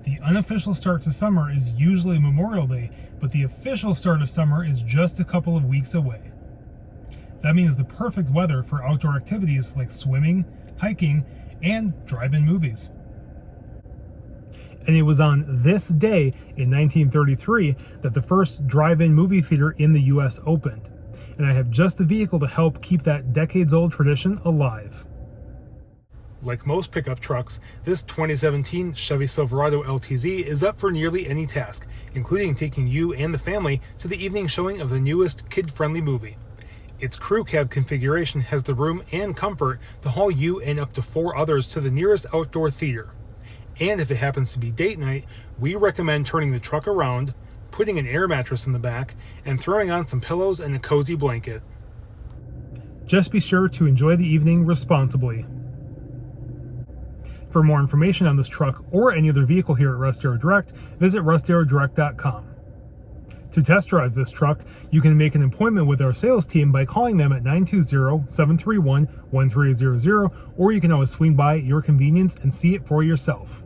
The unofficial start to summer is usually Memorial Day, but the official start of summer is just a couple of weeks away. That means the perfect weather for outdoor activities like swimming, hiking, and drive-in movies. And it was on this day in 1933 that the first drive-in movie theater in the US opened. And I have just the vehicle to help keep that decades-old tradition alive. Like most pickup trucks, this 2017 Chevy Silverado LTZ is up for nearly any task, including taking you and the family to the evening showing of the newest kid-friendly movie. Its crew cab configuration has the room and comfort to haul you and up to 4 others to the nearest outdoor theater. And if it happens to be date night, we recommend turning the truck around, putting an air mattress in the back, and throwing on some pillows and a cozy blanket. Just be sure to enjoy the evening responsibly. For more information on this truck or any other vehicle here at Russ Darrow Direct, visit russdarrowdirect.com. To test drive this truck, you can make an appointment with our sales team by calling them at 920-731-1300, or you can always swing by at your convenience and see it for yourself.